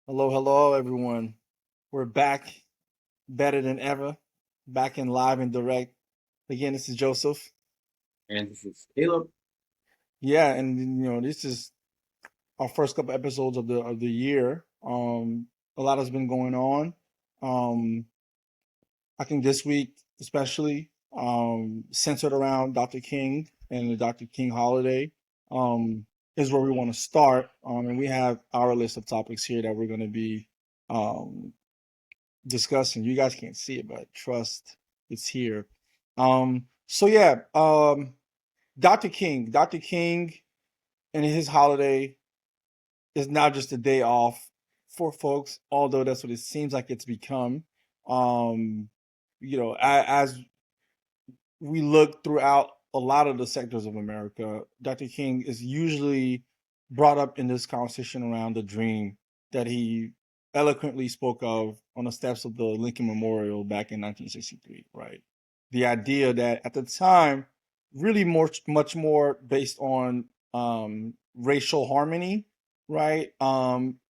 Hello, hello, everyone. We're back better than ever, back in live and direct. Again, this is Joseph. And this is Caleb. Yeah, and this is our first couple episodes of the year. A lot has been going on. Um, I think this week, especially, centered around Dr. King and the Dr. King holiday, is where we want to start. And we have our list of topics here that we're going to be um, discussing. You guys can't see it, but trust it's here. So yeah, Dr. King and his holiday is not just a day off for folks, although that's what it seems like it's become. Um, as we look throughout a lot of the sectors of America, Dr. King is usually brought up in this conversation around the dream that he eloquently spoke of on the steps of the Lincoln Memorial back in 1963, right? The idea that at the time, really much more based on racial harmony, right?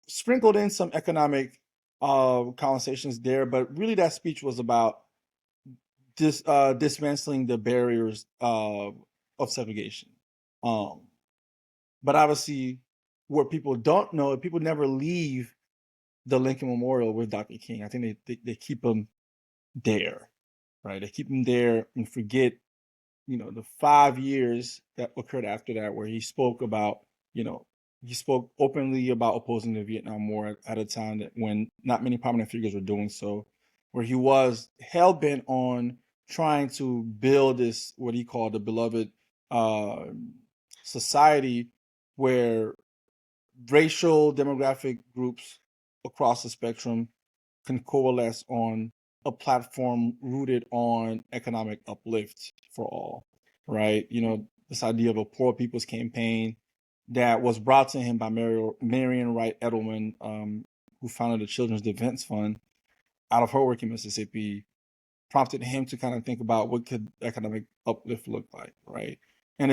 Sprinkled in some economic conversations there, but really that speech was about dismantling the barriers of segregation. Um, but obviously, what people don't know, people never leave the Lincoln Memorial with Dr. King. I think they keep him there, right? They keep him there and forget, the 5 years that occurred after that, where he spoke about, he spoke openly about opposing the Vietnam War at a time that when not many prominent figures were doing so, where he was hell bent on trying to build this what he called the beloved uh, society, where racial demographic groups across the spectrum can coalesce on a platform rooted on economic uplift for all, right? This idea of a poor people's campaign that was brought to him by Marion Wright Edelman, who founded the Children's Defense Fund out of her work in Mississippi, prompted him to kind of think about what could economic uplift look like, right? And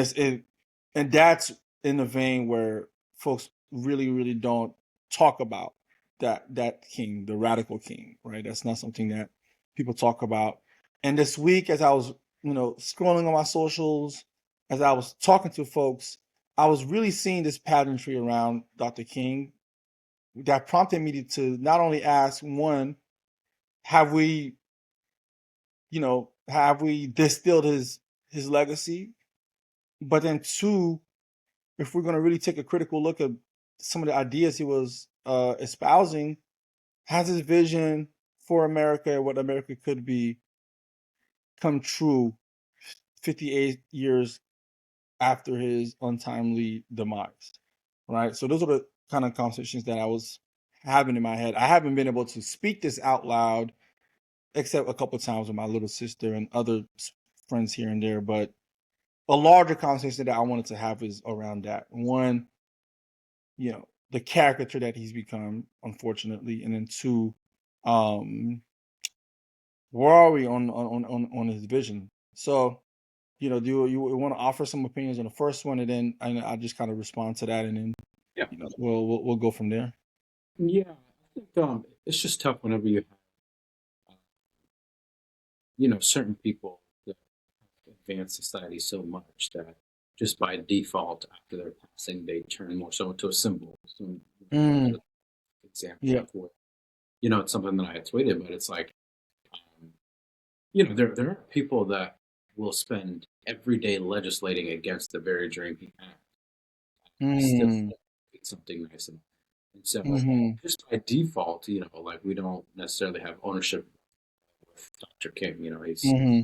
and that's in the vein where folks really, really don't talk about that king, the radical king, right? That's not something that people talk about. And this week, as I was, scrolling on my socials, as I was talking to folks, I was really seeing this patternry around Dr. King that prompted me to not only ask one, have we have we distilled his legacy? But then two, if we're going to really take a critical look at some of the ideas he was espousing, has his vision for America, what America could be, come true 58 years after his untimely demise, right? So those are the kind of conversations that I was having in my head. I haven't been able to speak this out loud except a couple of times with my little sister and other friends here and there, but a larger conversation that I wanted to have is around that. One, the caricature that he's become, unfortunately, and then two, um, where are we on his vision? So, do you want to offer some opinions on the first one, and then I'll just kind of respond to that, and then Yeah. we'll go from there. Yeah. I think it's just tough whenever you have, certain people that advance society so much that just by default, after their passing, they turn more so into a symbol. So, Mm, example yeah. of what, it's something that I had tweeted, but it's like, um, there are people that will spend every day legislating against the very dream he had. Still Mm, it's something nice about it. And so mm-hmm, just by default, like we don't necessarily have ownership with Dr. King. He's mm-hmm,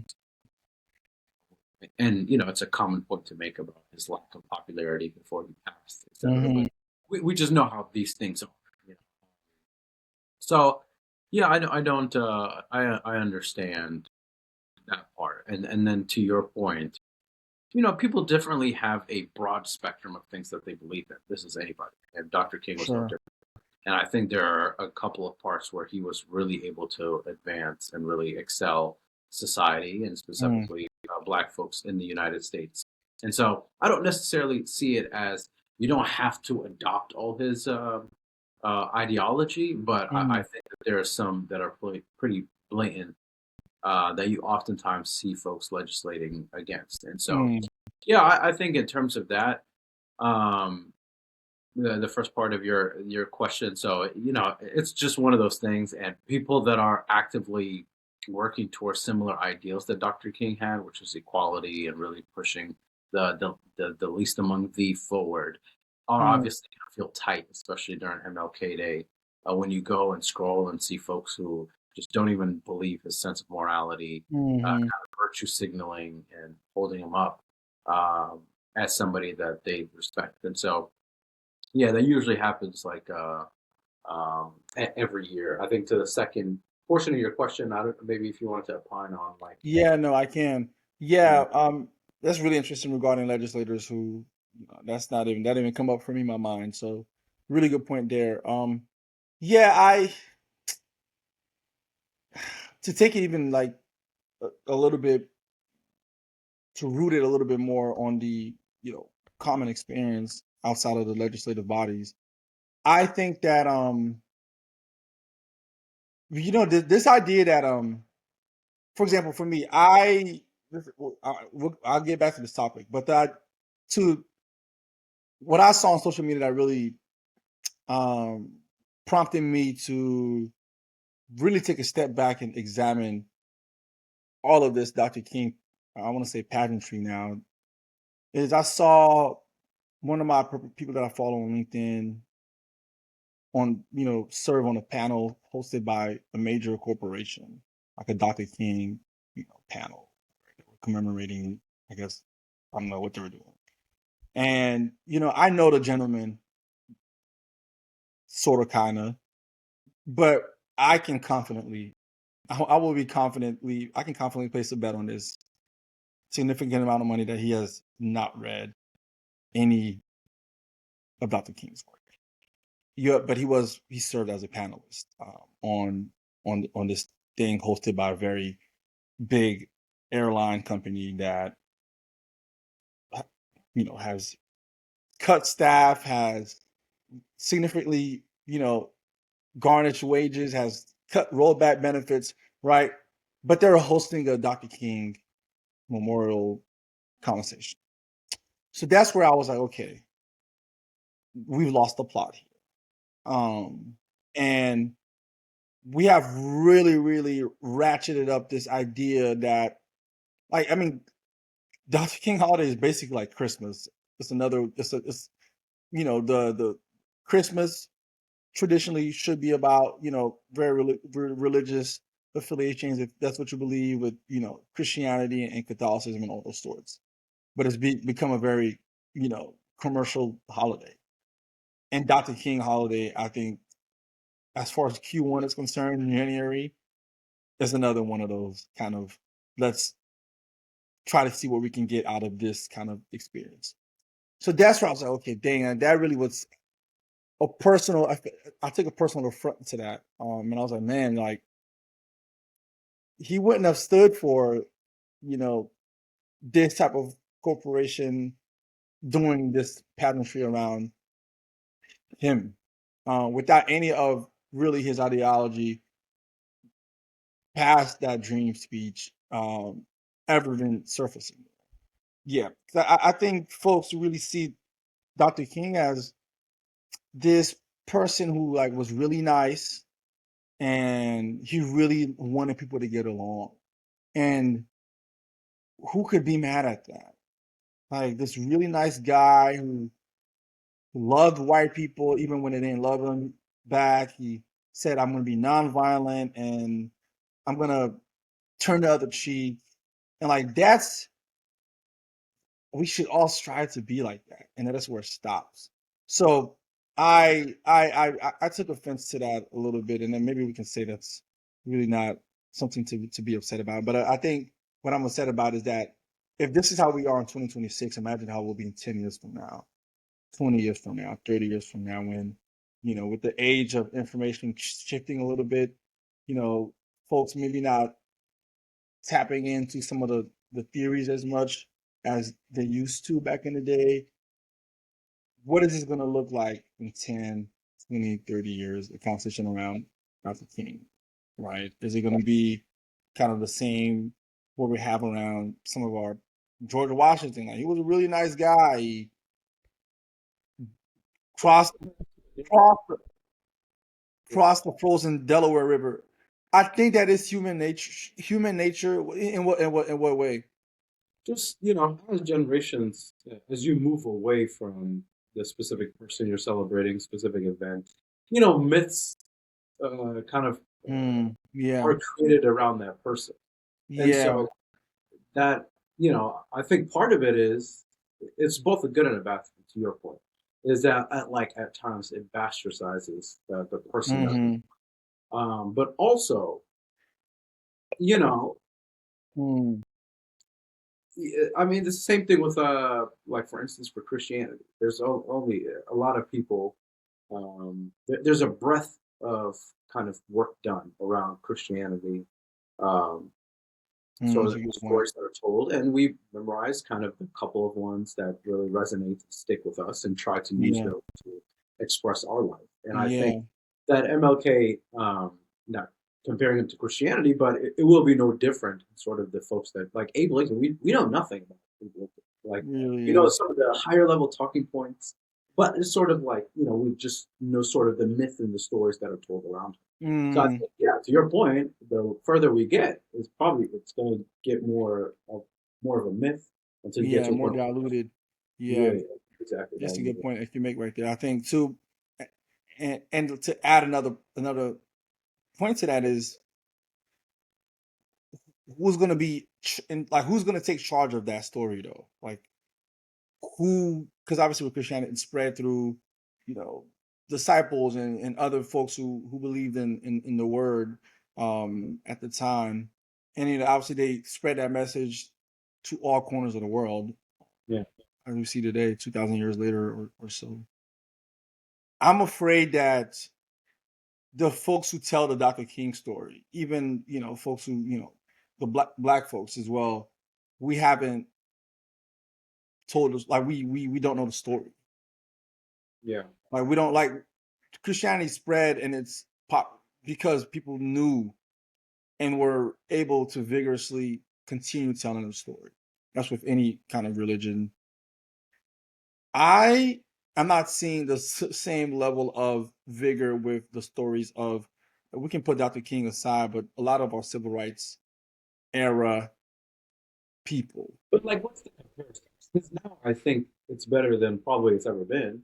and it's a common point to make about his lack of popularity before he passed, etc. mm-hmm. But we just know how these things are. You know? So yeah, I understand that part. And then to your point, people differently have a broad spectrum of things that they believe in. This is anybody. And Dr. King was no Sure. different. And I think there are a couple of parts where he was really able to advance and really excel society and Mm, specifically Black folks in the United States. And so I don't necessarily see it as you don't have to adopt all his ideology, but I Mm, think that there are some that are pretty blatant that you oftentimes see folks legislating against. And so, mm, yeah, I think in terms of that, um, the first part of your question. So, it's just one of those things, and people that are actively working towards similar ideals that Dr. King had, which is equality and really pushing the least among thee forward, are mm, obviously going to feel tight, especially during MLK Day, when you go and scroll and see folks who just don't even believe his sense of morality, kind mhm, of virtue signaling and holding him up um, as somebody that they respect. And so, yeah, that usually happens like every year. I think to the second portion of your question, I don't maybe if you wanted to opine on like yeah, no, I can. mm, Yeah, that's really interesting regarding legislators who that didn't even come up for me in my mind. So really good point there. Yeah, I to take it even like a little bit to root it a little bit more on the you know common experience outside of the legislative bodies. I think that this idea that for example for me I'll get back to this topic, but that to what I saw on social media that really um, prompted me to really take a step back and examine all of this Dr. King, I want to say pageantry now, is I saw one of my people that I follow on LinkedIn serve on a panel hosted by a major corporation, like a Dr. King, panel commemorating, I guess, I don't know what they were doing. And, I know the gentleman sort of, kind of, but I can confidently I can confidently place a bet on this significant amount of money that he has not read any of Dr. King's work. Yeah, but he served as a panelist on this thing hosted by a very big airline company that has cut staff, has significantly garnished wages, has cut rollback benefits, right? But they're hosting a Dr. King memorial conversation. So that's where I was like, okay, we've lost the plot here. And we have really, really ratcheted up this idea that, like, I mean, Dr. King holiday is basically like Christmas. It's the Christmas traditionally should be about, very religious affiliations, if that's what you believe with, Christianity and Catholicism and all those sorts. But it's become a very, commercial holiday. And Dr. King holiday, I think, as far as Q1 is concerned in January, is another one of those kind of let's try to see what we can get out of this kind of experience. So that's where I was like, okay, dang, that really was a personal. I took a personal affront to that, and I was like, man, like he wouldn't have stood for, you know, this type of corporation doing this pageantry around him, without any of really his ideology past that dream speech ever been surfacing. Yeah, 'cause I think folks really see Dr. King as this person who like was really nice and he really wanted people to get along. And who could be mad at that? Like this really nice guy who loved white people even when they didn't love him back. He said, I'm gonna be nonviolent and I'm gonna turn the other cheek. And like that's we should all strive to be like that, and that's where it stops. So I took offense to that a little bit, and then maybe we can say that's really not something to be upset about. But I think what I'm upset about is that if this is how we are in 2026, imagine how we'll be in 10 years from now, 20 years from now, 30 years from now, when with the age of information shifting a little bit, you know, folks maybe not tapping into some of the theories as much as they used to back in the day. What is this going to look like in 10, 20, 30 years, the conversation around Dr. King, right? Is it going to be kind of the same what we have around some of our George Washington? Like, he was a really nice guy. He crossed crossed crossed the frozen Delaware River. I think that is human nature. Human nature in what way? Just, as generations, as you move away from the specific person you're celebrating, specific event, myths kind of Yeah. are created around that person. And Yeah. so that, I think part of it is it's both a good and a bad thing, to your point, is that at times it bastardizes the person that, Hmm. but also, you know, Hmm. I mean, the same thing with, like, for instance, for Christianity. There's only a lot of people. There's a breadth of kind of work done around Christianity. Um, sort That's of a the good point. stories that are told, and we memorize kind of a couple of ones that really resonate and stick with us, and try to use Yeah. those to express our life. And I think Yeah. that MLK, not comparing him to Christianity, but it will be no different. Sort of the folks that like Abe Lincoln, we know nothing about Abe Lincoln. Like, Really we know is. some of the higher level talking points, but it's sort of like, we just know sort of the myth and the stories that are told around him. So I Mm. think, yeah, to your point, the further we get, it's going to get more of a myth until you get Yeah. to a More point where, diluted. Yeah. yeah, yeah, exactly, That's a diluted. good point that you make right there. I think too, and to add another point to that is who's going to be like who's going to take charge of that story though? Like who? Because obviously with Christianity, it's spread through, you know, disciples and other folks who believed in the word at the time, and obviously they spread that message to all corners of the world, Yeah. as we see today, 2,000 years later or so. I'm afraid that the folks who tell the Dr. King story, even folks who the black folks as well, we haven't told us like we don't know the story. Yeah. Like we don't like Christianity spread and it's pop because people knew and were able to vigorously continue telling the story. That's with any kind of religion. I am not seeing the same level of vigor with the stories of. We can put Dr. King aside, but a lot of our civil rights era people. But like, what's the comparison? Because now I think it's better than probably it's ever been,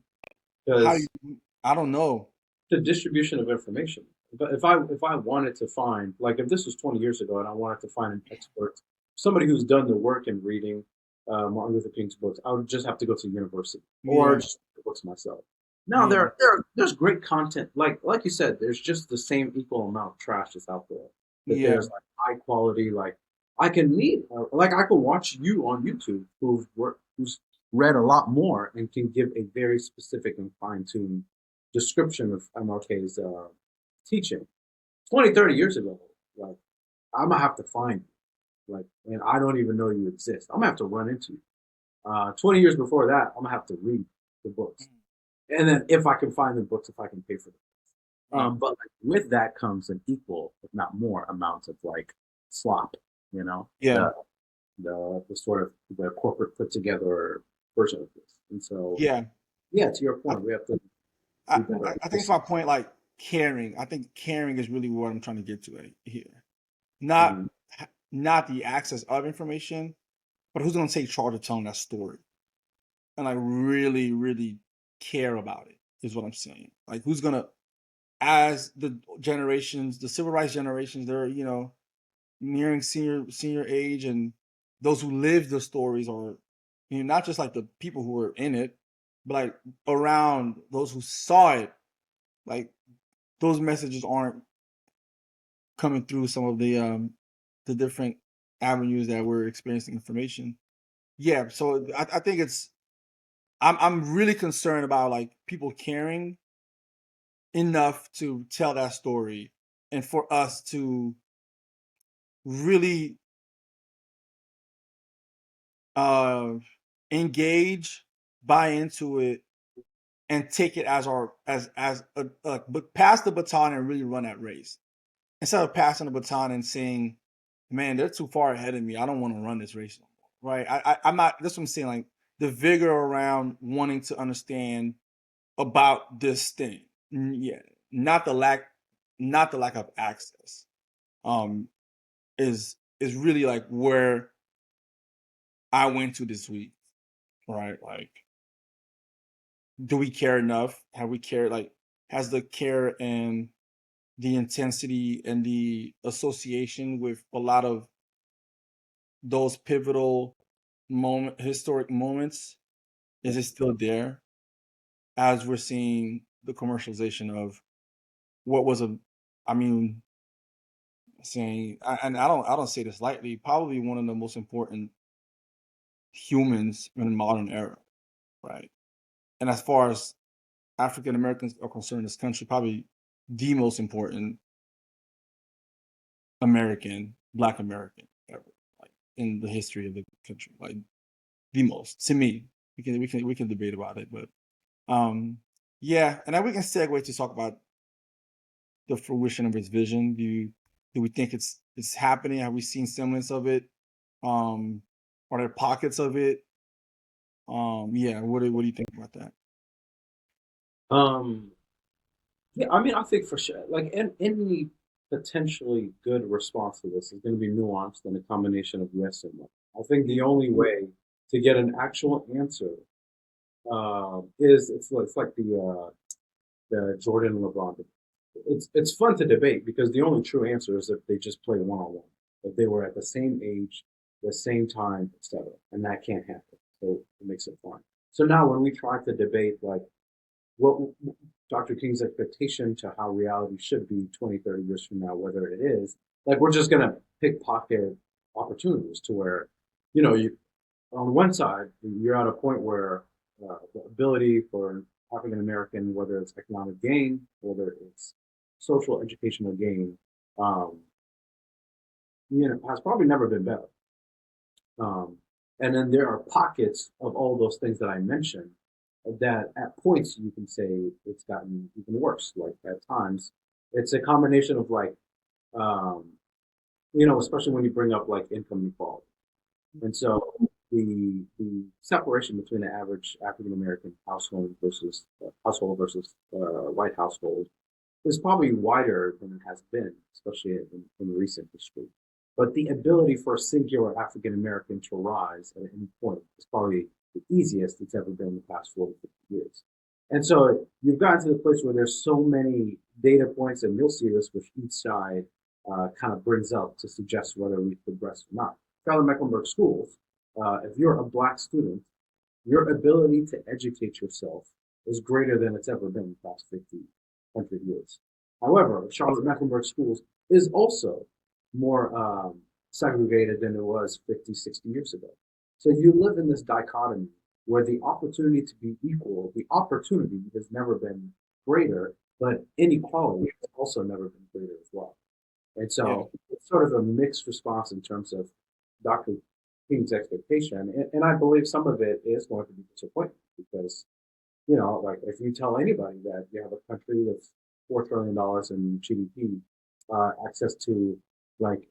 How do because you? I don't know. the distribution of information. But if I wanted to find, like, if this was 20 years ago and I wanted to find an expert, somebody who's done the work in reading Martin Luther King's books, I would just have to go to university or Yeah, just read the books myself. Now yeah, there's great content. Like you said, there's just the same equal amount of trash that's out there. That yeah, there's like high quality, like I can meet, like I can watch you on YouTube who's read a lot more and can give a very specific and fine tuned description of MLK's teaching 20, 30 years ago. Like, I'm gonna have to find you. Like, and I don't even know you exist. I'm gonna have to run into you. 20 years before that, I'm gonna have to read the books. And then if I can find the books, if I can pay for them. yeah, But like, with that comes an equal, if not more, amount of like slop, you know, yeah, the sort of the corporate put together version of this. And so, yeah. yeah, to your I, point, we have to I, be better I at I think it's my listening. point. Like caring. I think caring is really what I'm trying to get to here. Not Mm, not the access of information, but who's going to take charge of telling that story and like really, really care about it is what I'm saying. Like who's gonna, as the generations, the civil rights generations, they're nearing senior age, and those who live the stories are, not just like the people who were in it, but like around those who saw it. Like those messages aren't coming through some of the different avenues that we're experiencing information. Yeah, so I think it's I'm really concerned about like people caring enough to tell that story and for us to really uh engage, buy into it, and take it as our as but pass the baton and really run that race instead of passing the baton and saying, "Man, they're too far ahead of me. I don't want to run this race no more." Right? I'm not. That's what I'm saying. Like the vigor around wanting to understand about this thing. Yeah, not the lack, not the lack of access. Um, is really like where I went to this week. Right? Like, do we care enough? Have we cared? Like, has the care and the intensity and the association with a lot of those pivotal historic moments, is it still there as we're seeing the commercialization of what was a, I mean, and I don't say this lightly, probably one of the most important humans in the modern era, right? And as far as African Americans are concerned, this country probably the most important Black American ever, like in the history of the country, like the most to me. We can debate about it, but yeah, and then we can segue to talk about the fruition of his vision. Do we think it's happening? Have we seen semblance of it? Um, are there pockets of it? Yeah. What do you think about that? Um, yeah, I mean, I think for sure, like, any potentially good response to this is going to be nuanced and a combination of yes and no. I think the only way to get an actual answer is it's like the Jordan and LeBron debate. It's fun to debate because the only true answer is if they just play one on one, if they were at the same age, the same time, etc. And that can't happen. So it makes it fun. So now when we try to debate like what Dr. King's expectation to how reality should be 20, 30 years from now, whether it is, like we're just gonna pickpocket opportunities to where, you on one side, you're at a point where the ability for African American, whether it's economic gain, whether it's social educational gain, um, has probably never been better. Um, and then there are pockets of all those things that I mentioned that at points you can say it's gotten even worse. Like at times, it's a combination of like, um, especially when you bring up like income inequality. And so the separation between the average African American household versus white household is probably wider than it has been, especially in recent history. But the ability for a singular African American to rise at any point is probably the easiest it's ever been in the past 40, 50 years. And so you've gotten to the place where there's so many data points, and you'll see this which each side kind of brings up to suggest whether we've progressed or not. Charlotte Mecklenburg schools, if you're a black student, your ability to educate yourself is greater than it's ever been in the past 50, 100 years. However, Charlotte Mecklenburg schools is also more segregated than it was 50, 60 years ago. So you live in this dichotomy where the opportunity to be equal, the opportunity has never been greater, but inequality has also never been greater as well. And Yeah. so it's sort of a mixed response in terms of Dr. King's expectation. And I believe some of it is going to be disappointing because, like if you tell anybody that you have a country that's $4 trillion in GDP, access to like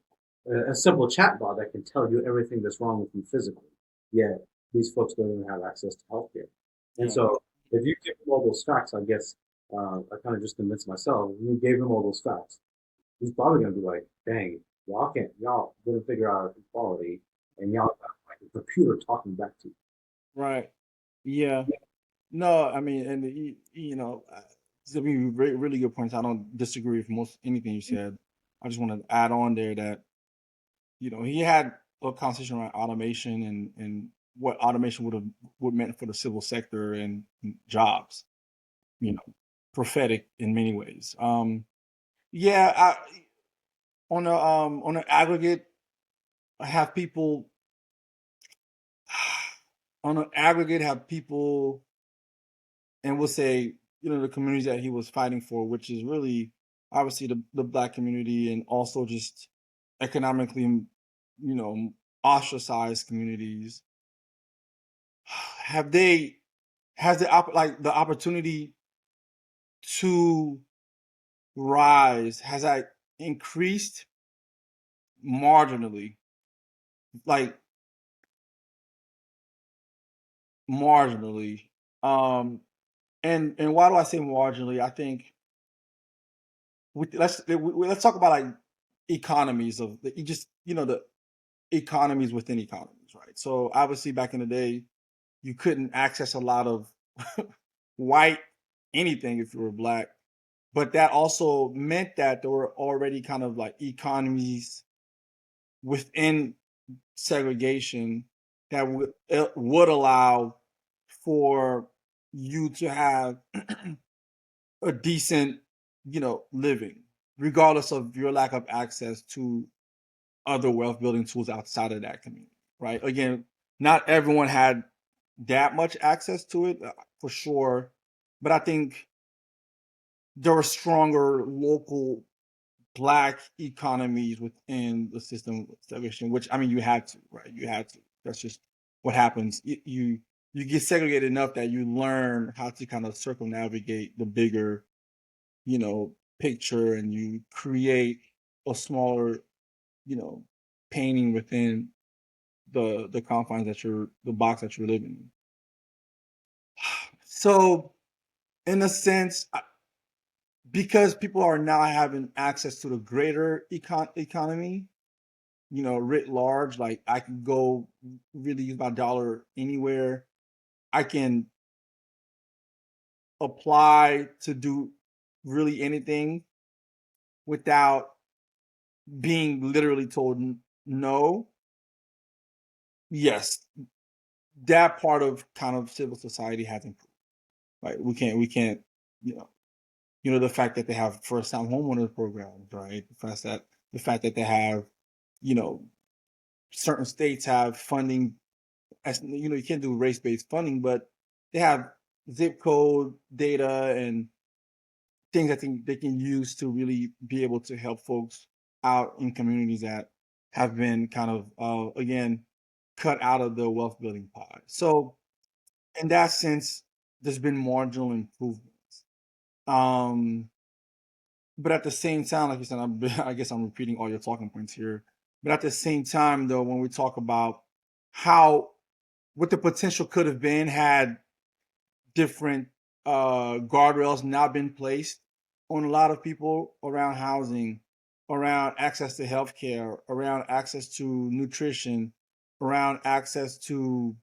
a simple chatbot that can tell you everything that's wrong with you physically, yet these folks don't even have access to healthcare. And Yeah. so if you give them all those facts, I guess I kind of just convinced myself, you gave him all those facts, he's probably gonna be like, dang, y'all didn't figure out equality, and y'all got like a computer talking back to you. Right. Yeah. No, I mean, and I mean, really good points. I don't disagree with most anything you said. I just want to add on there that he had a conversation around automation and what automation would meant for the civil sector and jobs. You know, prophetic in many ways. Yeah, on an aggregate, I have people on an aggregate have people, and we'll say the communities that he was fighting for, which is really obviously the black community and also just economically ostracized communities. Have they has the the opportunity to rise, has that increased marginally, like marginally. And why do I say marginally? I think let's talk about like economies of the, you just the economies within economies, right? So obviously back in the day, you couldn't access a lot of white anything if you were black, but that also meant that there were already kind of like economies within segregation that would allow for you to have a decent, living, regardless of your lack of access to other wealth building tools outside of that community, right? Again, not everyone had that much access to it, for sure, but I think there were stronger local black economies within the system of segregation, which I mean, you had to, right? You had to. That's just what happens. You get segregated enough that you learn how to kind of circumnavigate the bigger, picture, and you create a smaller, you know, painting within the confines that the box that you're living in. So, in a sense, because people are now having access to the greater economy, writ large, like I can go really use my dollar anywhere. I can apply to do really anything without being literally told no. Yes, that part of kind of civil society has improved. Right? We can't, you know, the fact that they have first time homeowners programs, right? The fact that they have, you know, certain states have funding. As you can't do race based funding, but they have zip code data and things that they can use to really be able to help folks out in communities that have been kind of again cut out of the wealth building pie. So in that sense, there's been marginal improvements. Um, but at the same time, like you said, I guess I'm repeating all your talking points here. But at the same time, though, when we talk about how what the potential could have been had different guardrails not been placed on a lot of people around housing, around access to healthcare, around access to nutrition, around access to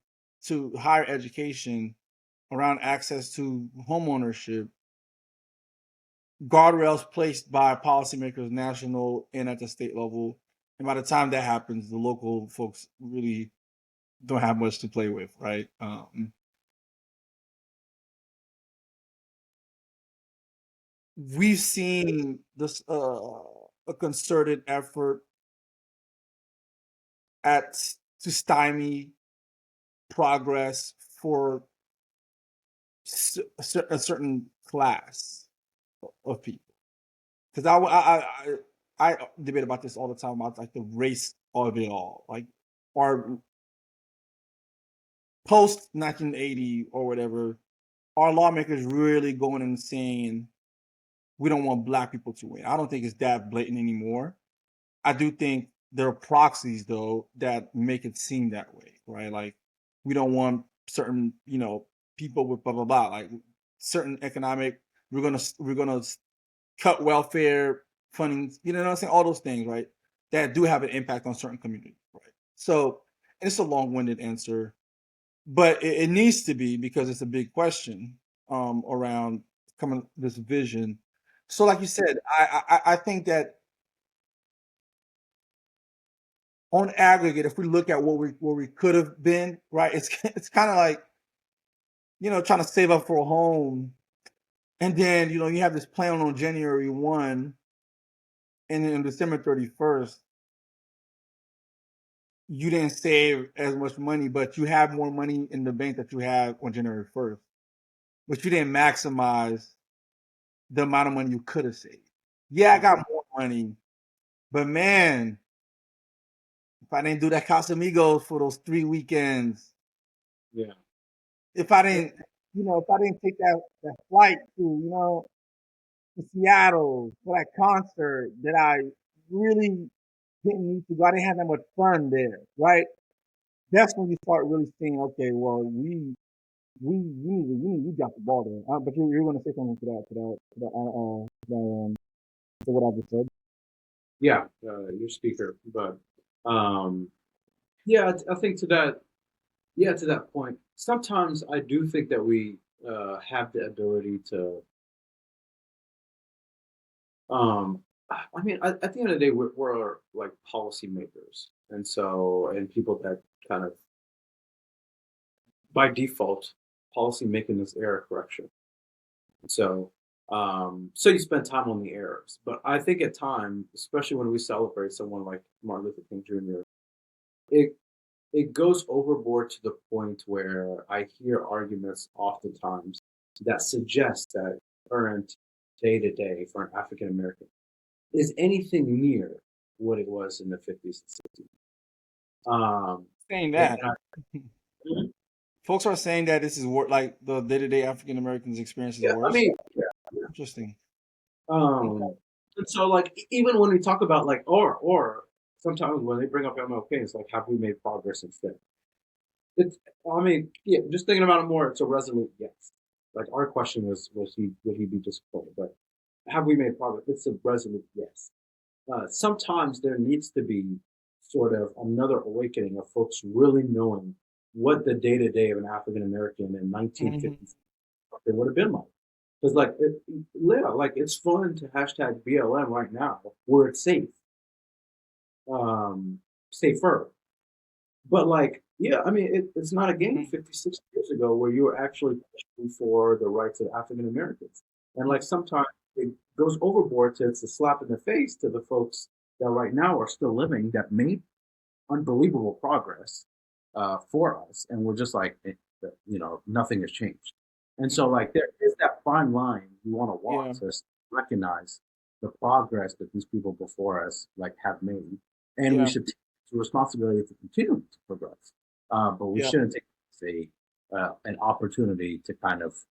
higher education, around access to homeownership, guardrails placed by policymakers, national and at the state level. And by the time that happens, the local folks really don't have much to play with, right? We've seen this a concerted effort to stymie progress for a certain class of people. Because I debate about this all the time about like the race of it all. Like, our post 1980 or whatever, our lawmakers really going and saying we don't want black people to win. I don't think it's that blatant anymore. I do think there are proxies though that make it seem that way, right? Like we don't want certain, people with blah blah blah, like certain economic. We're gonna cut welfare funding. You know what I'm saying? All those things, right? That do have an impact on certain communities, right? So, and it's a long-winded answer, but it needs to be because it's a big question around coming this vision. So, like you said, I think that on aggregate, if we look at what we could have been, right? It's it's kind of like trying to save up for a home, and then you have this plan on January 1, and then on December 31st, you didn't save as much money, but you have more money in the bank that you have on January 1st, but you didn't maximize the amount of money you could have saved. Yeah, I got more money, but man, if I didn't do that Casamigos for those 3 weekends, Yeah. if I didn't if I didn't take that flight to, to Seattle for that concert that I really didn't need to go, I didn't have that much fun there, right? That's when you start really seeing, okay, well, we dropped the ball there. But you're going to say something to what I just said. Yeah, your speaker, but yeah, I think to that, yeah, to that point, sometimes I do think that we have the ability to, um, I mean, at the end of the day, we're like policymakers, and so, and people that kind of by default, policy making is error correction. So, so you spend time on the errors. But I think at time, especially when we celebrate someone like Martin Luther King Jr., it it goes overboard to the point where I hear arguments oftentimes that suggest that current day to day for an African American is anything near what it was in the 50s and 60s. Saying And that, I, folks are saying that this is like the day-to-day African Americans experience is yeah, I worse. mean, Interesting. Okay. and so like even when we talk about like or sometimes when they bring up MLK, it's like have we made progress instead? It's I mean, yeah, just thinking about it more, it's a resolute yes. Like our question was he would he be disappointed? But have we made progress? It's a resolute yes. Sometimes there needs to be sort of another awakening of folks really knowing what the day to day of an African American in Mhm. 1950s it would have been like. Because yeah, like it's fun to hashtag BLM right now where it's safe, um, safer. But like, yeah, I mean, it's not a game Mhm. 50, 60 years ago where you were actually pushing for the rights of African Americans. And like sometimes it goes overboard to it's a slap in the face to the folks that right now are still living that made unbelievable progress for us, and we're just like, nothing has changed. And so, like, there is that fine line you want to walk Yeah. to recognize the progress that these people before us like have made, and we Yeah. should take the responsibility to continue to progress. But we Yeah. shouldn't take it as an opportunity to kind of.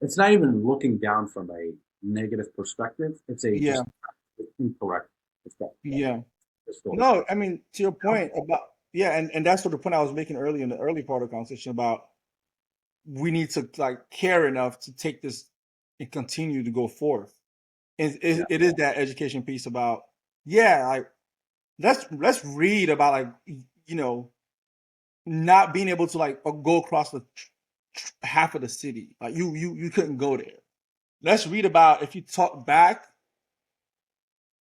It's not even looking down from a negative perspective. It's a Yeah. just incorrect perspective. Yeah. Historical. No, I mean, to your point about, yeah, and that's sort of the point I was making earlier in the early part of the conversation about we need to like care enough to take this and continue to go forth. And Yeah. it is that education piece about, yeah, like let's read about like you know not being able to like go across the half of the city. Like you couldn't go there. Let's read about if you talk back,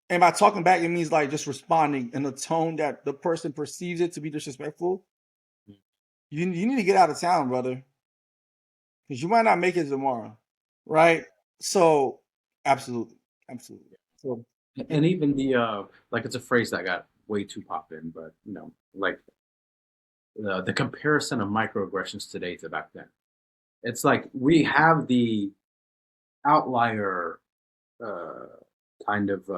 and by talking back, it means like just responding in a tone that the person perceives it to be disrespectful. You need to get out of town, brother, because you might not make it tomorrow, right? So, absolutely, absolutely. So, And even the like it's a phrase that got way too poppin', but like the comparison of microaggressions today to back then. It's like we have the outlier uh, kind of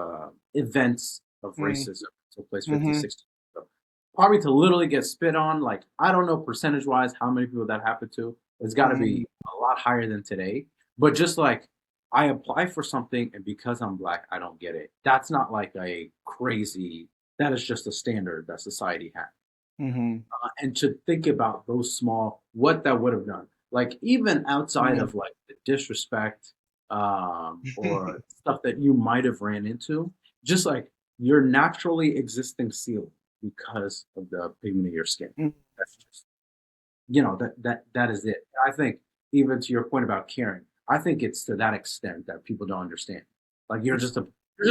events of mm, racism that took place 50, mm-hmm, 60 years ago. Probably to literally get spit on, like I don't know percentage wise how many people that happened to. It's got to mm-hmm, be a lot higher than today. But just like I apply for something and because I'm black, I don't get it. That's not like a crazy. That is just a standard that society has. mm-hmm, And to think about those small, what that would have done, like even outside yeah, of like the disrespect or stuff that you might have ran into, just like your naturally existing ceiling because of the pigment of your skin. mm, That's just that is it. I think even to your point about caring, I think it's to that extent that people don't understand. Like you're just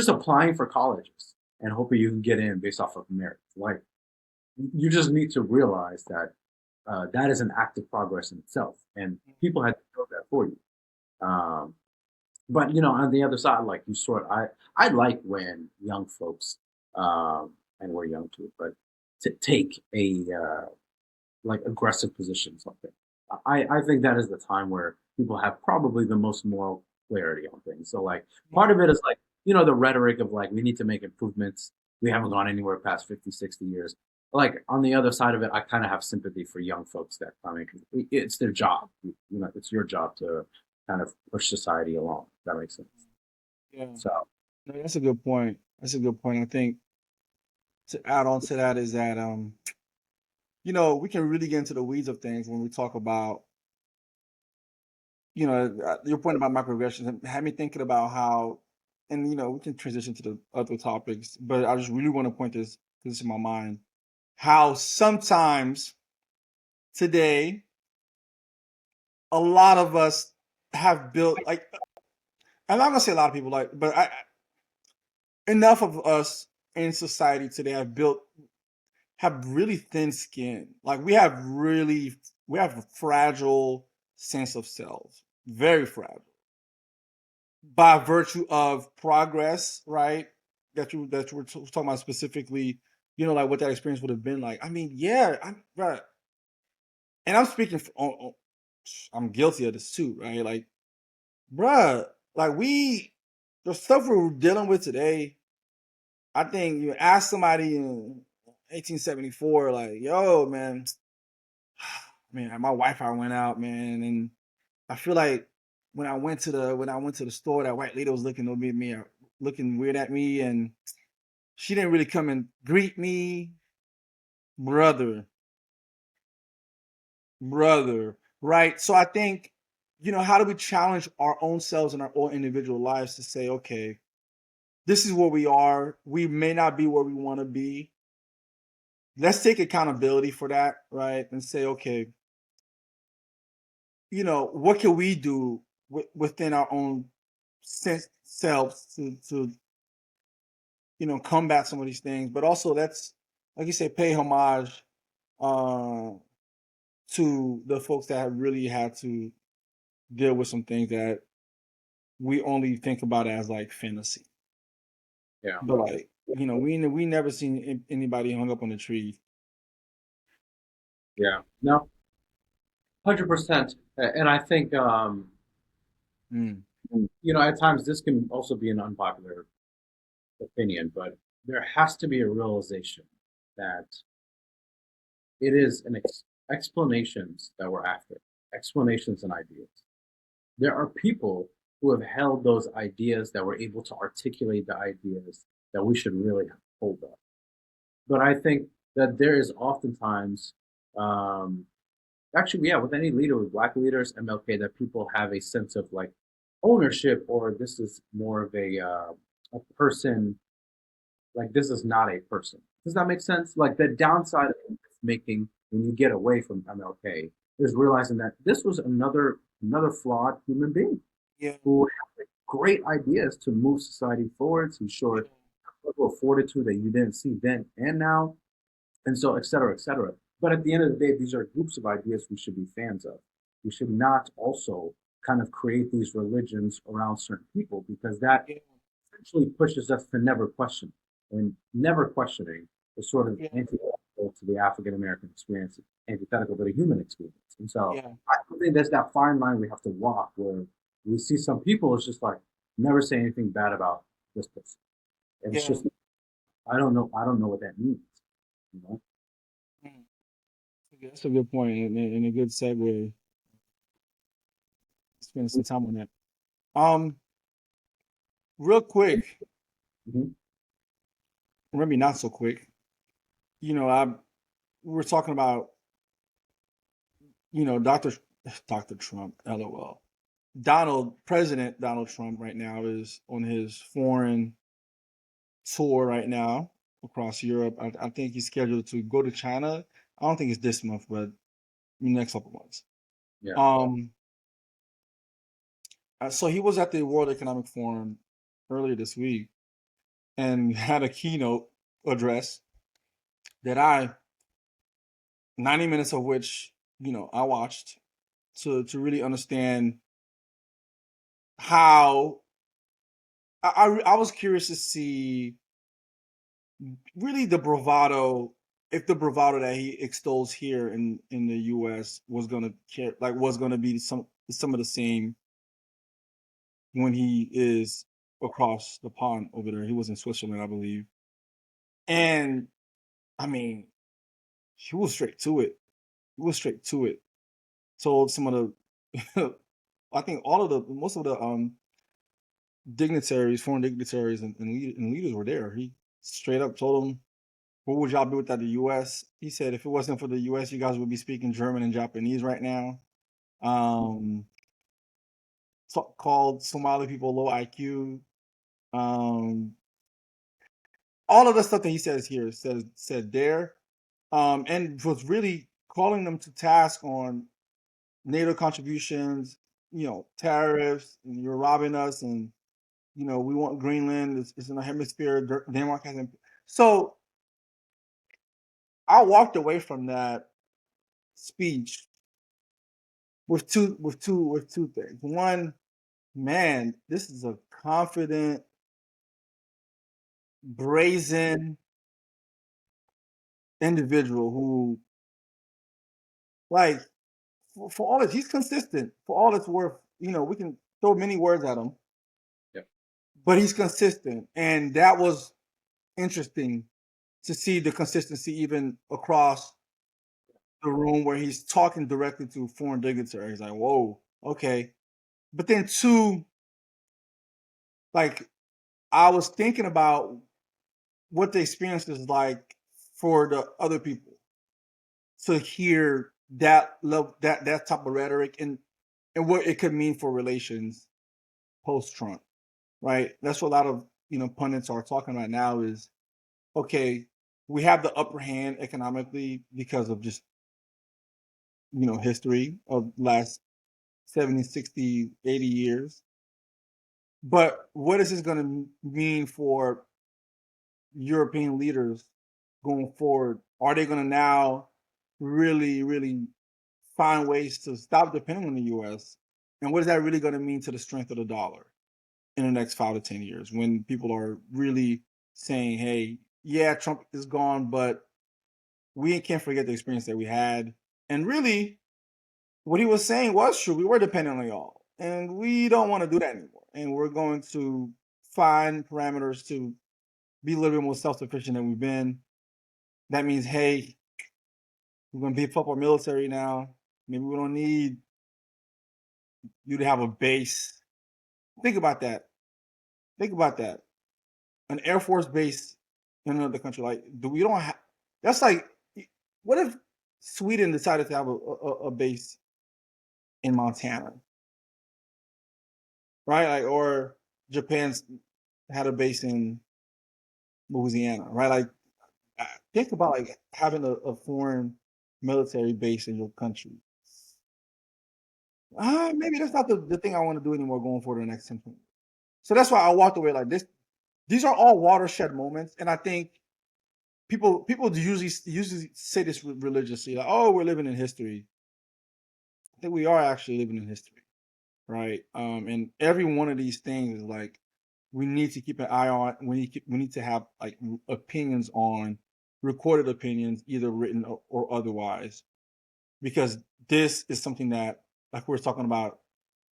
applying for colleges and hoping you can get in based off of merit. Like you just need to realize that that is an act of progress in itself, and people had to know that for you. Um, but on the other side, like I like when young folks, and we're young too, but to take a like aggressive positions on things. I think that is the time where people have probably the most moral clarity on things. So like part of it is like, the rhetoric of like we need to make improvements. We haven't gone anywhere past 50, 60 years. like on the other side of it, I kind of have sympathy for young folks that I mean, 'cause it's their job. You know, it's your job to kind of push society along. If that makes sense. Yeah. So No, that's a good point. That's a good point. I think to add on to that is that we can really get into the weeds of things when we talk about, your point about microaggressions had me thinking about how, and we can transition to the other topics, but I just really want to point this in my mind, how sometimes today a lot of us have built like, I'm not gonna say a lot of people like, but enough of us in society today have really thin skin. Like we have a fragile sense of self, very fragile, by virtue of progress, right? That you were talking about specifically, like what that experience would have been like. I mean, yeah, I'm right, and I'm speaking. I'm guilty of this too, right? Like, bruh, like the stuff we're dealing with today. I think you ask somebody in 1874, like, yo, man, man, my Wi-Fi went out, man, and I feel like when I went to the store, that white lady was looking over at me, looking weird at me, and she didn't really come and greet me, brother, brother, right? So I think, how do we challenge our own selves and our own individual lives to say, okay, this is where we are. We may not be where we want to be. Let's take accountability for that, right? And say, okay, what can we do within our own selves to combat some of these things, but also let's, like you say, pay homage uh, to the folks that have really had to deal with some things that we only think about as like fantasy. yeah, But like, we never seen anybody hung up on a tree. yeah, no, 100%. And I think Mm, you know at times this can also be an unpopular opinion, but there has to be a realization that it is an explanations that we're after, explanations and ideas. There are people who have held those ideas that were able to articulate the ideas that we should really hold up. But I think that there is oftentimes, um, actually, yeah, with any leader, with black leaders, MLK, that people have a sense of like ownership, or this is more of a person, like this is not a person. Does that make sense? Like the downside of making when you get away from MLK is realizing that this was another flawed human being yeah, who had great ideas to move society forwards. He showed a level of fortitude that you didn't see then and now, and so et cetera, et cetera. But at the end of the day, these are groups of ideas we should be fans of. We should not also kind of create these religions around certain people because that yeah, essentially pushes us to never question. And never questioning is sort of yeah, antithetical to the African American experience, antithetical to the human experience. And so yeah, I think there's that fine line we have to walk where we see some people, it's just like, never say anything bad about this person. And it's yeah. just, I don't know what that means. You know? Mm. Okay, that's a good point and a good segue. Spend some time on that. Real quick, Mhm. or maybe not so quick. I we were talking about Dr. Trump, LOL. President Donald Trump right now is on his foreign tour right now across Europe. I think he's scheduled to go to China. I don't think it's this month, but next couple months. Yeah. Um, so he was at the World Economic Forum earlier this week and had a keynote address that 90 minutes of which, I watched to really understand how I was curious to see really the bravado, if the bravado that he extols here in the US was gonna was gonna be some of the same when he is across the pond over there. He was in Switzerland, I believe. And I mean, he was straight to it. He was straight to it. Told some of the, I think all of the most of the dignitaries, foreign dignitaries, and leaders were there. He straight up told them, "What would y'all be without the U.S.?" He said, "If it wasn't for the U.S., you guys would be speaking German and Japanese right now." Um, Called Somali people low IQ. Um, all of the stuff that he says here said there, and was really calling them to task on NATO contributions, tariffs, and you're robbing us, and we want Greenland. It's in the hemisphere. Denmark hasn't. So I walked away from that speech with two things. One, man, this is a confident, brazen individual who, like, for all he's consistent. For all it's worth, we can throw many words at him, Yep. but he's consistent, and that was interesting to see the consistency even across the room where he's talking directly to foreign dignitaries. Like, whoa, okay. But then two, like, I was thinking about what the experience is like for the other people to hear that love, that type of rhetoric, and what it could mean for relations post Trump, right? That's what a lot of pundits are talking about now. Is okay, we have the upper hand economically because of just history of last 70, 60, 80 years. But what is this going to mean for European leaders going forward? Are they going to now really, really find ways to stop depending on the US? And what is that really going to mean to the strength of the dollar in the next 5 to 10 years when people are really saying, hey, yeah, Trump is gone, but we can't forget the experience that we had. And really, what he was saying was true. We were dependent on y'all, and we don't want to do that anymore. And we're going to find parameters to be a little bit more self-sufficient than we've been. That means, hey, we're going to beef up our military now. Maybe we don't need you to have a base. Think about that. Think about that. An Air Force base in another country. Like, we don't have. That's like, what if Sweden decided to have a base in Montana, right? Like, or Japan's had a base in Louisiana, right? Like, think about like having a foreign military base in your country. Maybe that's not the thing I want to do anymore going forward the next 10 years. So that's why I walked away like this. These are all watershed moments, and I think people usually say this religiously, like, "Oh, we're living in history." I think we are actually living in history, right? And every one of these things is like we need to keep an eye on. We need to have like opinions on, recorded opinions, either written or otherwise, because this is something that, like we are talking about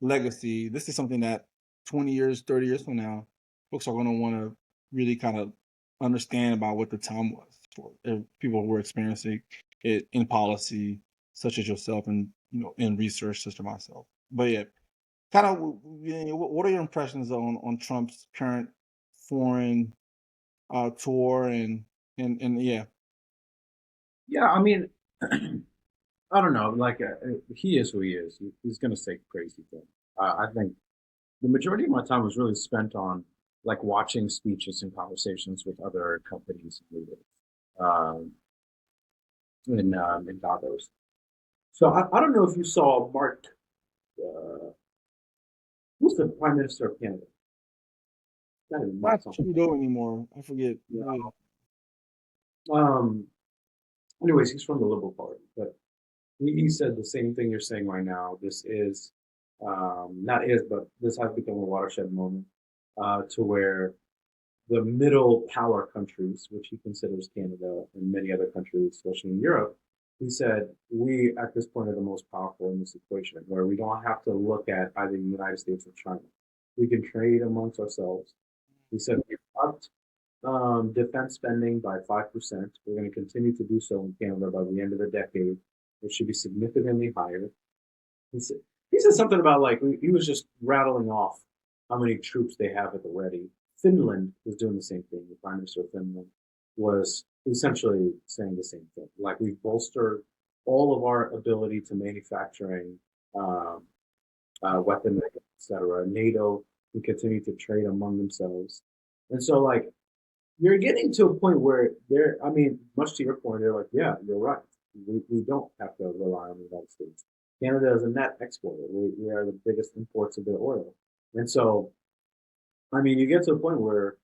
legacy, this is something that 20 years, 30 years from now, folks are going to want to really kind of understand about what the time was for people who were experiencing it in policy, such as yourself, and in research, such as myself. But yeah, kind of, what are your impressions on Trump's current foreign tour, and yeah. Yeah, I mean, I don't know. Like, he is who he is. He's going to say crazy things. I think the majority of my time was really spent on like watching speeches and conversations with other companies and leaders um, in Davos. So I don't know if you saw Mark, who's the Prime Minister of Canada? That is Mark Not something. Trudeau anymore. I forget. Yeah. Yeah. Um, anyways, he's from the Liberal Party, but he said the same thing you're saying right now. This is not is, but this has become a watershed moment to where the middle power countries, which he considers Canada and many other countries, especially in Europe, he said, we at this point are the most powerful in this equation, where we don't have to look at either the United States or China. We can trade amongst ourselves. He said, we've upped defense spending by 5%. We're going to continue to do so in Canada by the end of the decade. It should be significantly higher. He said, he said something about like he was just rattling off how many troops they have at the ready. Finland is doing the same thing. The Prime Minister of Finland was essentially saying the same thing. Like we've bolstered all of our ability to manufacturing um, weapons, etc. NATO can continue to trade among themselves, and so like you're getting to a point where they're. I mean, much to your point, they're like, yeah, you're right. We don't have to rely on the United States. Canada is a net exporter. We are the biggest imports of their oil, and so I mean, you get to a point where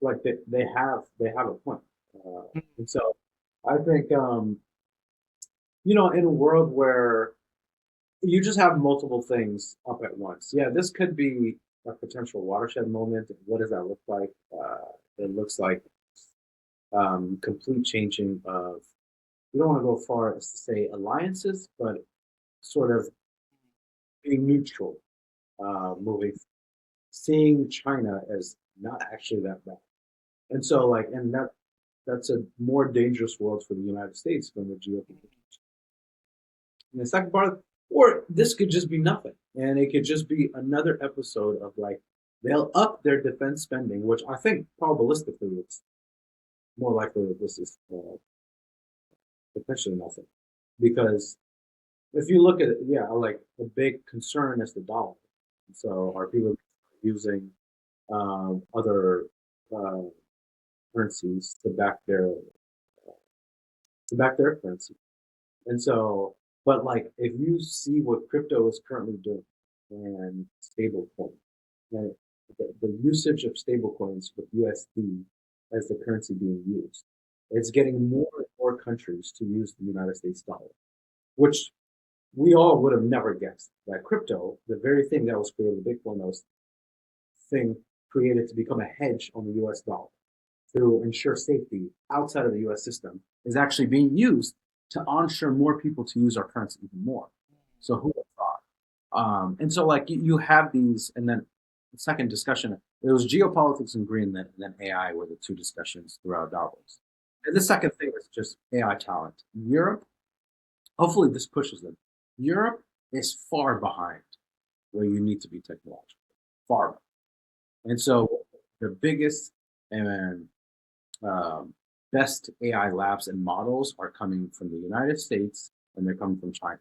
like they have a point, and so I think in a world where you just have multiple things up at once. Yeah, this could be a potential watershed moment. What does that look like? It looks like complete changing of, we don't want to go far as to say alliances, but sort of being neutral, moving, seeing China as not actually that bad. And so, like, and that's a more dangerous world for the United States from the geopolitical. And the second part, or this could just be nothing, and it could just be another episode of like they'll up their defense spending, which I think probabilistically it's more likely that this is potentially nothing, because if you look at it, yeah, like a big concern is the dollar. So are people using other uh, currencies to back their currency? And so, but like if you see what crypto is currently doing and stablecoin, and the usage of stablecoins with USD as the currency being used, it's getting more and more countries to use the United States dollar, which we all would have never guessed that crypto, the very thing that was created, Bitcoin, that was thing created to become a hedge on the US dollar to ensure safety outside of the US system, is actually being used to onshore more people to use our currency even more. So who would have thought? And so like you have these, and then the second discussion, it was geopolitics and Greenland, and then AI were the two discussions throughout Davos. And the second thing is just AI talent. Europe, hopefully this pushes them. Europe is far behind where you need to be technologically, far behind. And so the biggest and um, best AI labs and models are coming from the United States and they're coming from China.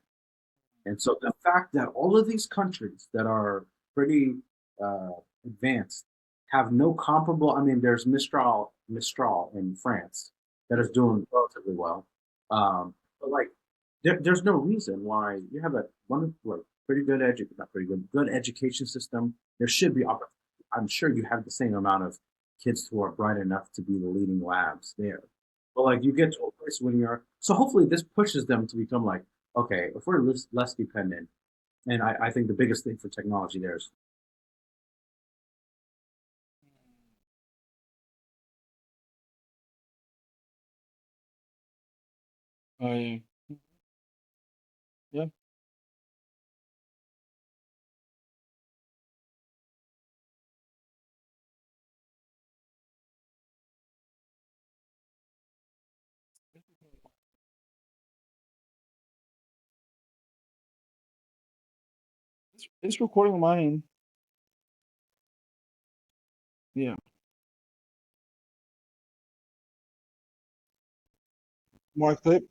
And so the fact that all of these countries that are pretty uh, advanced have no comparable, I mean, there's Mistral in France that is doing relatively well. But like, there's no reason why you have a one like pretty good not pretty good education system. There should be opportunity. I'm sure you have the same amount of kids who are bright enough to be the leading labs there. But like you get to a place when you're, so hopefully this pushes them to become like, okay, if we're less dependent, and I think the biggest thing for technology there is, Oh yeah, yeah. It's recording mine. Yeah, more clip.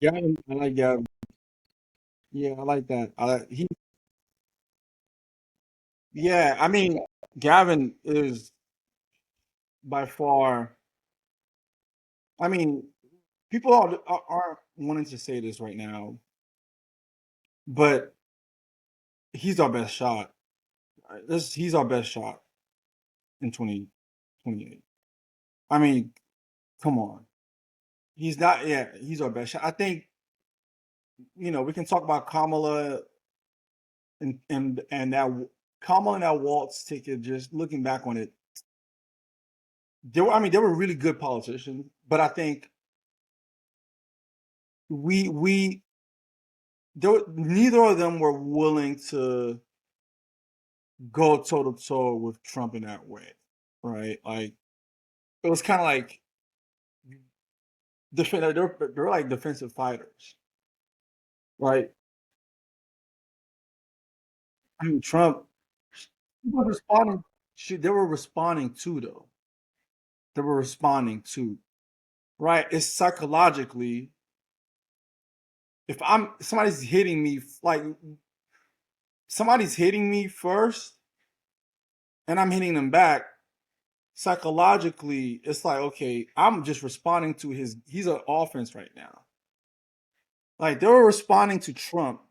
Yeah, I like Gavin. Yeah, I like that. Yeah, I mean, Gavin is by far. I mean, people aren't wanting to say this right now, but he's our best shot. He's our best shot in 20. 28. I mean, come on. He's not. Yeah, he's our best shot. I think we can talk about Kamala and Kamala and that Waltz ticket. Just looking back on it, they were really good politicians, but I think we neither of them were willing to go toe to toe with Trump in that way, right? Like it was kind of like they're like defensive fighters, right? I mean, Trump he was responding. They were responding to though. They were responding to right. It's psychologically. If I'm somebody's hitting me like somebody's hitting me first, and I'm hitting them back. Psychologically, it's like okay, I'm just responding to his. He's an offense right now. Like they were responding to Trump.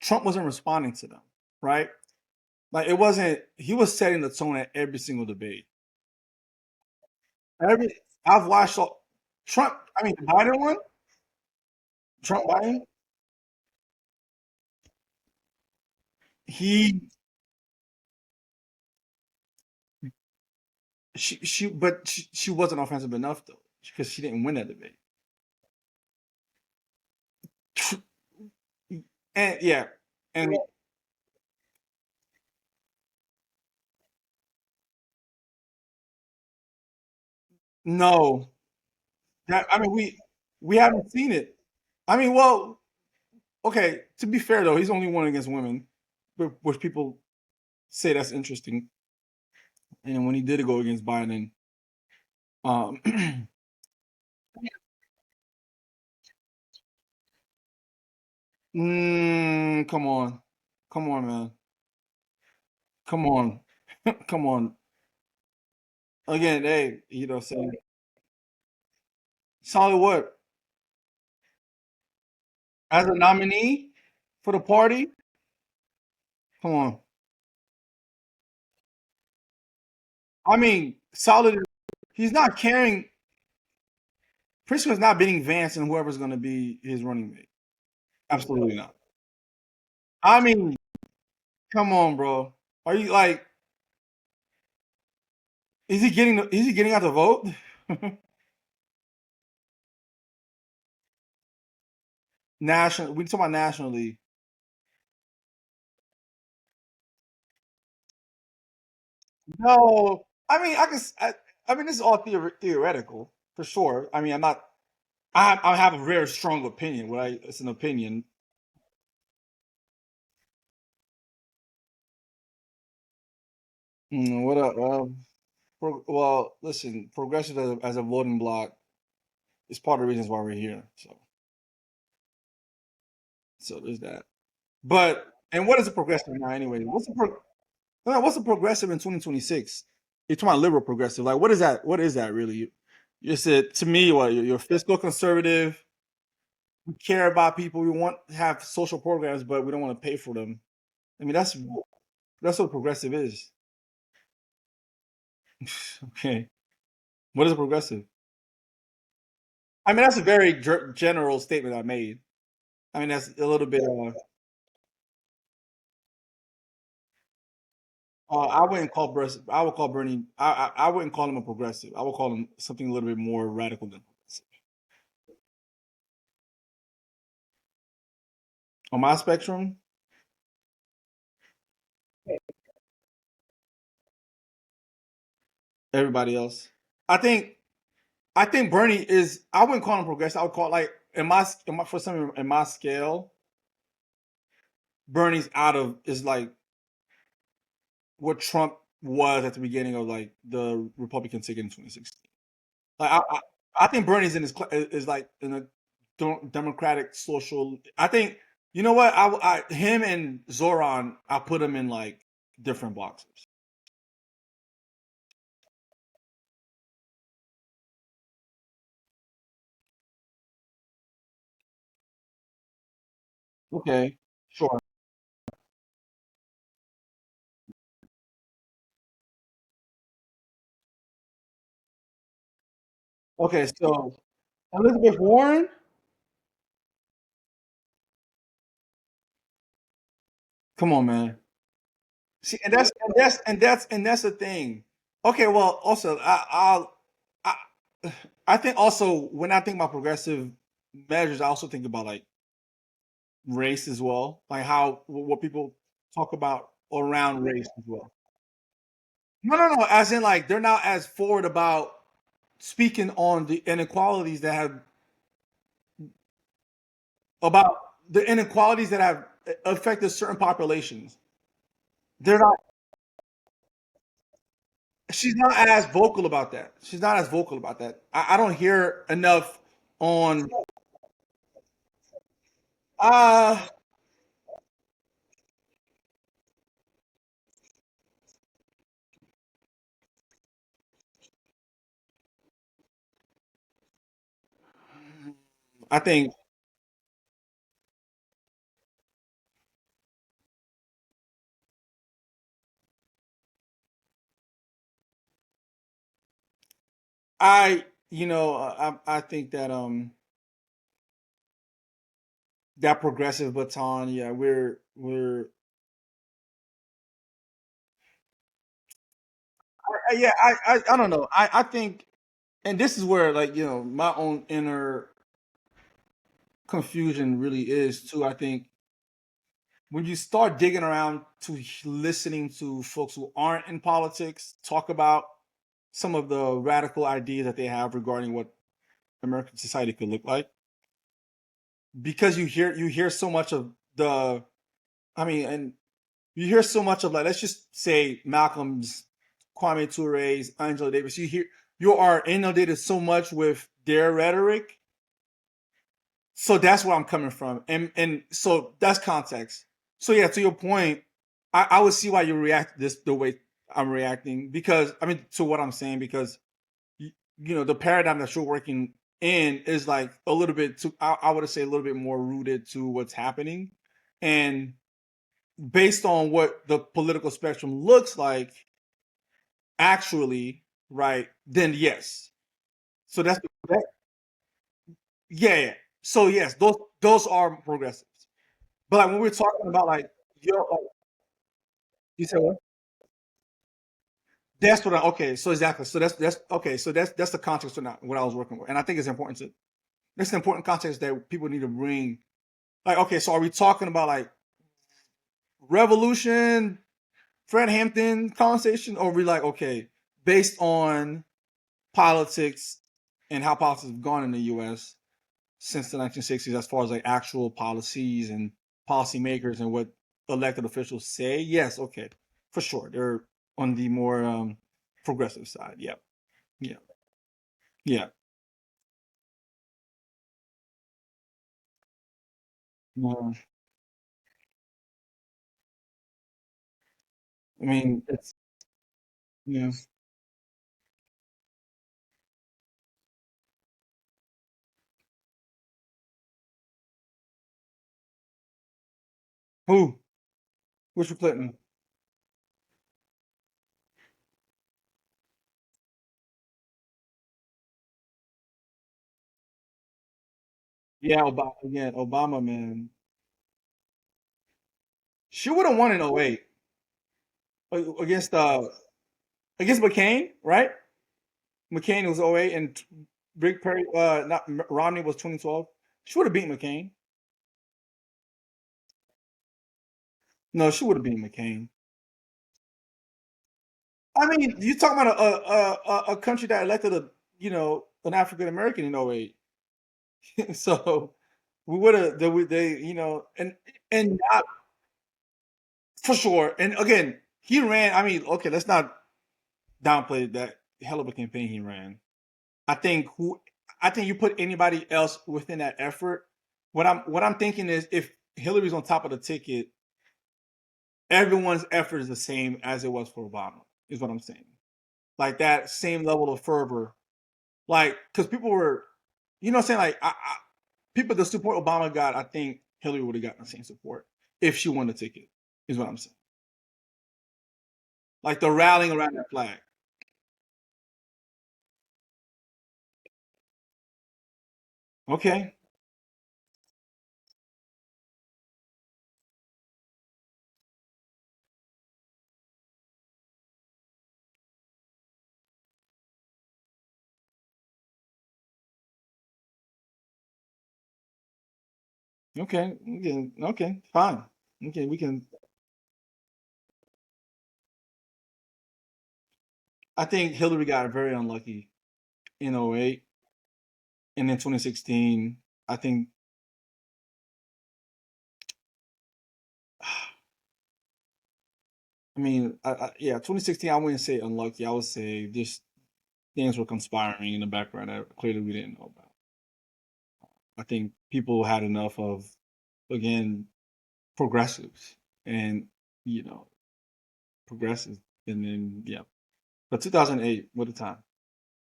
Trump wasn't responding to them, right? Like it wasn't. He was setting the tone at every single debate. Every I've watched all, Trump. I mean, the Biden one. Trump Biden. He she wasn't offensive enough though because she didn't win that debate. And yeah, and no, that I mean we haven't seen it. I mean, well, okay. To be fair though, he's only won against women, which people say that's interesting. And when he did go against Biden, um, come on, come on, man, come on, come on. Again, hey, saying solid what as a nominee for the party? Come on. I mean, solid. He's not carrying. Pritzker's not beating Vance and whoever's going to be his running mate. Absolutely not. I mean, come on, bro. Are you like? Is he getting? Is he getting out the vote? National. We talk about nationally. No, I mean, I mean, this is all theoretical for sure. I mean, I'm not. I have a very strong opinion. Right? It's an opinion. What up? Well, listen, progressive as a voting bloc is part of the reasons why we're here. So there's that. But and what is a progressive now anyway? What's a progressive in 2026? You're talking about liberal progressive. Like what is that? What is that really? You said to me, what you're fiscal conservative. We care about people. We want to have social programs, but we don't want to pay for them. I mean, that's what progressive is. Okay, what is a progressive? I mean, that's a very general statement I made. I mean, that's a little bit. I wouldn't call I would call Bernie. I wouldn't call him a progressive. I would call him something a little bit more radical than progressive. On my spectrum, everybody else. I think. I think Bernie is. I wouldn't call him progressive. I would call like for some in my scale, Bernie's out of is like what Trump was at the beginning of like the Republican ticket in 2016. Like I think Bernie's in his is like in a democratic social. I think you know what him and Zoran I put him in like different boxes. Okay, sure. Okay, so Elizabeth Warren. Come on, man. See, and that's the thing. Okay, well, also I I think also when I think about progressive measures, I also think about like race as well, like how what people talk about around race as well. No, no, no. As in, like they're not as forward about speaking on the inequalities that have about the inequalities that have affected certain populations. They're not. She's not as vocal about that. She's not as vocal about that. I don't hear enough on. Uh I think I think that that progressive baton, yeah, we're yeah, I don't know. I think, and this is where like my own inner confusion really is too. I think when you start digging around to listening to folks who aren't in politics talk about some of the radical ideas that they have regarding what American society could look like, because you hear so much of the, I mean, and you hear so much of, like, let's just say Malcolm's, Kwame Toure's, Angela Davis. You are inundated so much with their rhetoric. So that's where I'm coming from, and so that's context. So yeah, to your point, I would see why you react this the way I'm reacting, because I mean to what I'm saying, because the paradigm that you're working in is like a little bit too, I would say a little bit more rooted to what's happening, and based on what the political spectrum looks like actually, right? Then yes. So that, yeah, yeah. So yes, those are progressives. But like when we're talking about like like, you said what? That's what I okay. So exactly. So that's okay. So that's the context of what I was working with, and I think it's important to. That's an important context that people need to bring. Like, okay, so are we talking about like revolution, Fred Hampton conversation, or are we like, okay, based on politics and how politics have gone in the U.S. since the 1960s, as far as like actual policies and policymakers and what elected officials say? Yes, okay, for sure, they're on the more progressive side. Yeah, yeah, yeah. Yeah. I mean, it's yeah. Who? Which for Clinton? Yeah, Obama. Again, Obama, man. She would have won in '08 against against McCain, right? McCain was '08 and Rick Perry, not Romney was 2012. She would have beaten McCain. No, she would have beaten McCain. I mean, you talking about a country that elected an African American in '08. So we would have they and not for sure. And again, he ran. I mean, okay, let's not downplay that hell of a campaign he ran. I think who I think you put anybody else within that effort. What I'm thinking is if Hillary's on top of the ticket, everyone's effort is the same as it was for Obama. Is what I'm saying. Like that same level of fervor, like because people were, what I'm saying, like people the support Obama got. I think Hillary would have gotten the same support if she won the ticket. Is what I'm saying. Like the rallying around that flag. Okay. Okay. Okay. Fine. Okay. We can. I think Hillary got very unlucky in '08, and in 2016. I think. I mean, yeah, 2016. I wouldn't say unlucky. I would say just things were conspiring in the background that clearly we didn't know about. I think people had enough of, again, progressives and, you know, progressives. And then, yeah. But 2008, what a time.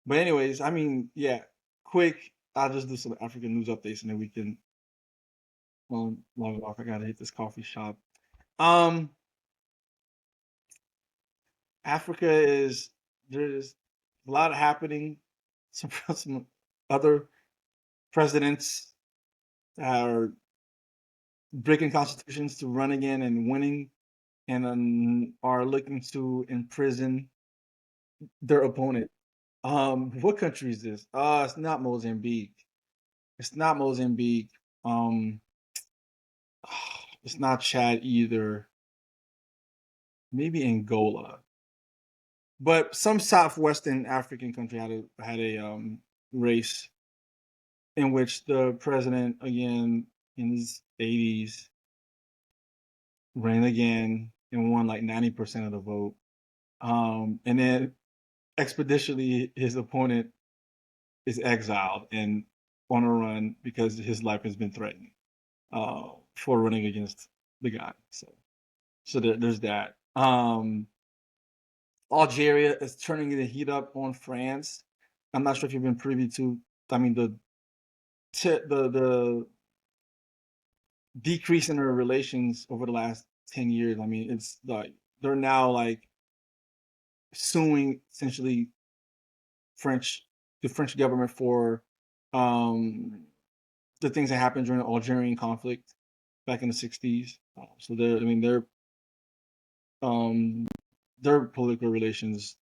But, anyways, I mean, yeah, quick. I'll just do some African news updates and then we can log it off. I got to hit this coffee shop. Um, Africa is, there's a lot happening. Some other presidents are breaking constitutions to run again and winning, and are looking to imprison their opponent. What country is this? It's not Mozambique. It's not Mozambique. Um, it's not Chad either. Maybe Angola. But some southwestern African country had a race in which the president, again in his 80s, ran again and won like 90% of the vote. And then expeditiously his opponent is exiled and on a run because his life has been threatened for running against the guy. So there's that. Algeria is turning the heat up on France. I'm not sure if you've been privy to. I mean, the decrease in their relations over the last 10 years. I mean, it's like they're now like suing essentially French the French government for um the things that happened during the Algerian conflict back in the '60s. So they're, I mean, um, their political relations,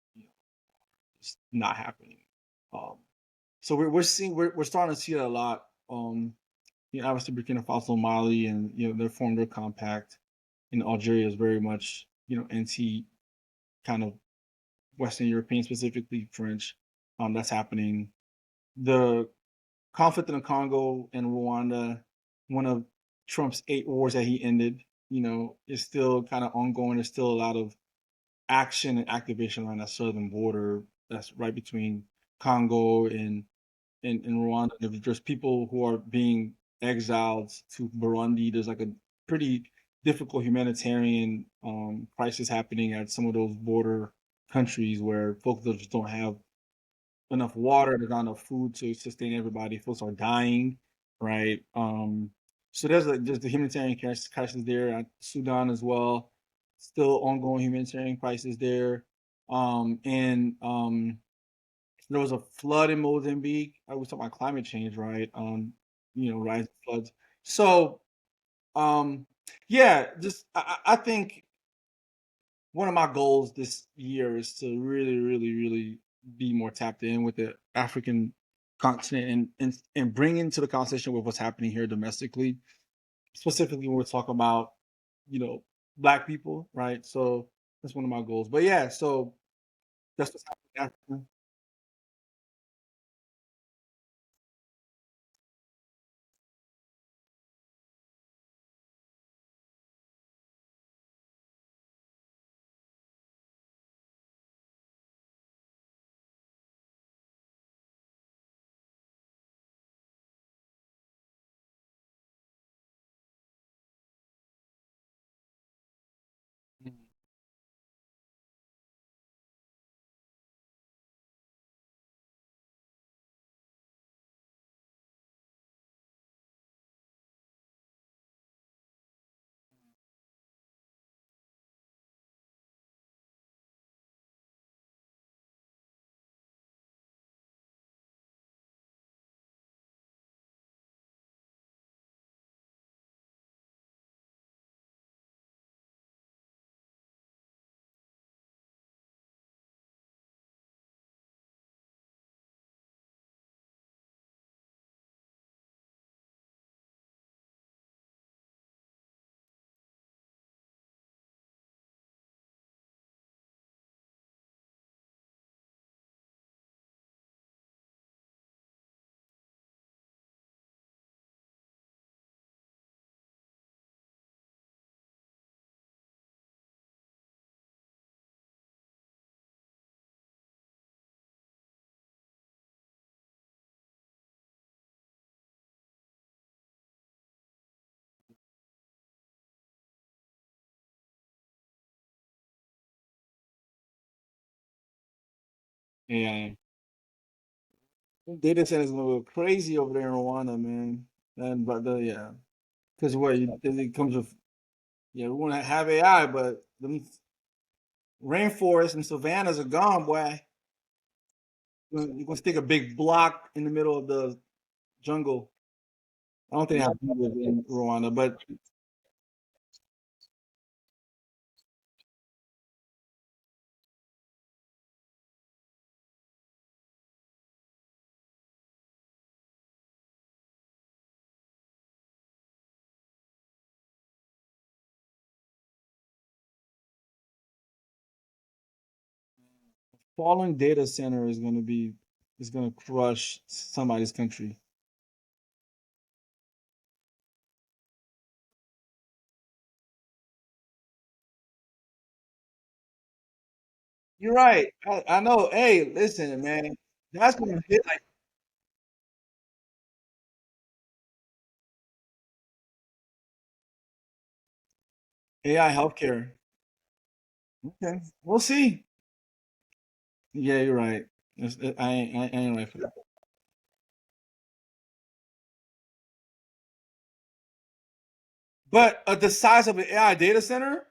is not happening. Um, so we're starting to see it a lot. Obviously Burkina Faso, Mali, and they formed their compact. And Algeria is very much anti kind of Western European, specifically French. That's happening. The conflict in the Congo and Rwanda, one of Trump's 8 wars that he ended, is still kind of ongoing. There's still a lot of action and activation around that southern border that's right between Congo and Rwanda. There's people who are being exiled to Burundi. There's like a pretty difficult humanitarian crisis happening at some of those border countries where folks just don't have enough water, there's not enough food to sustain everybody. Folks are dying, right? So there's the humanitarian crisis there at Sudan as well. Still ongoing humanitarian crisis there. And there was a flood in Mozambique. I was talking about climate change, right? Rising floods. So um, yeah, just I think one of my goals this year is to really, really, really be more tapped in with the African continent and bring into the conversation with what's happening here domestically, specifically when we're talking about, you know, black people, right? So that's one of my goals. But yeah, so that's what's happening in Africa. Mhm. Yeah. Data centers gonna go crazy over there in Rwanda, man. And but the yeah, because what it comes with we want to have AI, but the rainforests and savannas are gone, boy. You're gonna stick a big block in the middle of the jungle. I don't think they have people in Rwanda, but falling data center is gonna crush somebody's country. You're right. I know. Hey, listen, man. That's gonna hit like AI healthcare. Okay, we'll see. Yeah, you're right. I ain't right for that. But the size of an AI data center,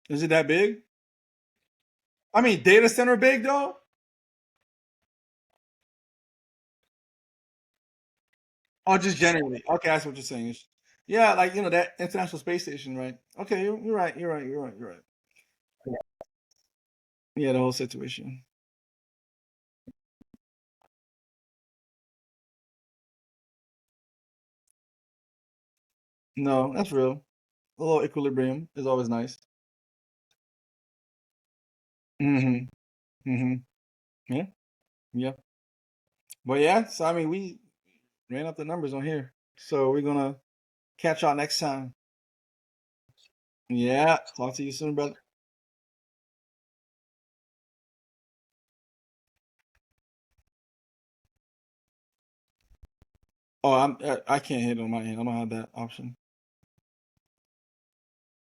is it that big? I mean, data center big though? Oh, just generally. Okay, that's what you're saying. Yeah, like that International Space Station, right? Okay, you're right. You're right. You're right. You're right. Yeah, the whole situation. No, that's real. A little equilibrium is always nice. Mm-hmm. Mm-hmm. Yeah. Yeah. But yeah, so I mean, we ran up the numbers on here, so we're gonna catch y'all next time. Yeah. Talk to you soon, brother. Oh, I can't hit on my end. I don't have that option.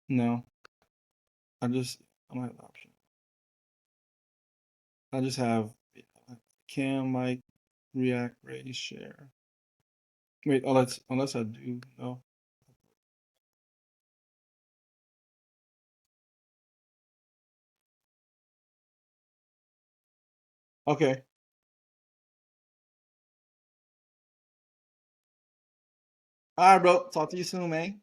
No, I just I don't have that option. I just have cam, mic, react, raise, share. Wait, unless I do. No. Okay. All right, bro. Talk to you soon, man.